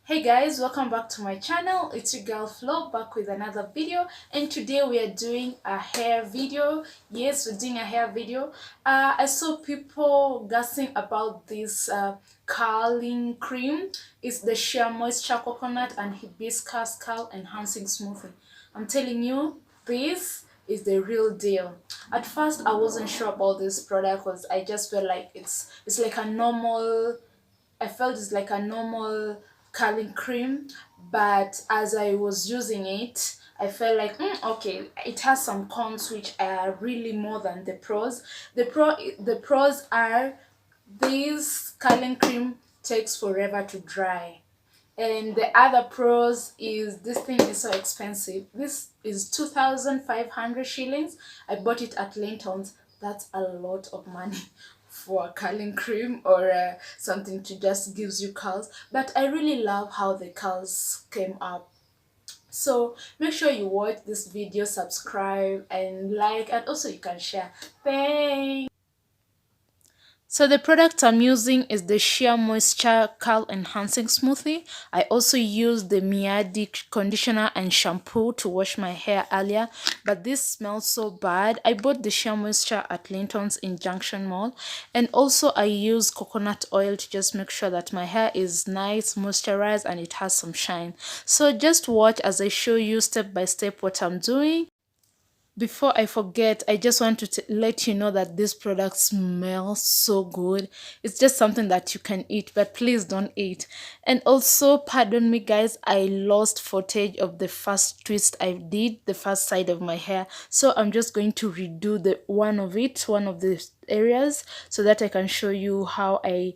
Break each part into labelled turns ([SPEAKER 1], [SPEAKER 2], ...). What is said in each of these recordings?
[SPEAKER 1] Hey guys, welcome back to my channel. It's your girl Flo back with another video, and today we are doing a hair video. Yes, we're doing a hair video. I saw people gassing about this curling cream. It's the Shea Moisture Coconut and Hibiscus Curl Enhancing Smoothie. I'm telling you, this is the real deal. At first I wasn't sure about this product because I just felt like it's like a normal, I felt it's like a normal curling cream, but as I was using it, I felt like okay, it has some cons which are really more than the pros. The pros are this curling cream takes forever to dry. And the other pros is this thing is so expensive. This is 2,500 shillings. I bought it at Linton's. That's a lot of money for a curling cream or something to just gives you curls. But I really love how the curls came up. So make sure you watch this video, subscribe and like, and also you can share. Thanks. So the product I'm using is the Shea Moisture Curl Enhancing Smoothie. I also used the Miadi conditioner and shampoo to wash my hair earlier, but this smells so bad. I bought the Shea Moisture at Linton's in Junction Mall, and also I use coconut oil to just make sure that my hair is nice, moisturized, and it has some shine. So just watch as I show you step by step what I'm doing. Before I forget, I just want to let you know that this product smells so good. It's just something that you can eat, but please don't eat. And also, pardon me, guys, I lost footage of the first twist I did, the first side of my hair. So I'm just going to redo one of the areas, so that I can show you how I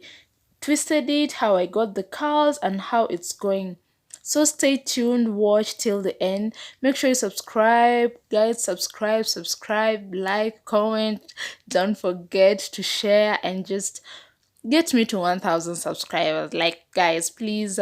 [SPEAKER 1] twisted it, how I got the curls, and how it's going. So stay tuned, watch till the end. Make sure you subscribe, guys. Subscribe, like, comment. Don't forget to share and just get me to 1,000 subscribers. Like, guys, please.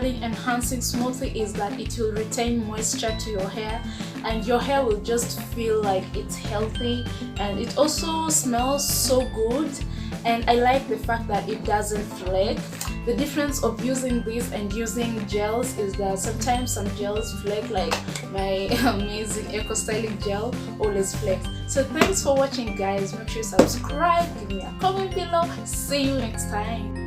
[SPEAKER 1] styling enhancing smoothie is that it will retain moisture to your hair, and your hair will just feel like it's healthy, and it also smells so good. And I like the fact that it doesn't flake. The difference of using this and using gels is that sometimes some gels flake, like my amazing eco styling gel always flakes. So thanks for watching guys, make sure you subscribe, give me a comment below. See you next time.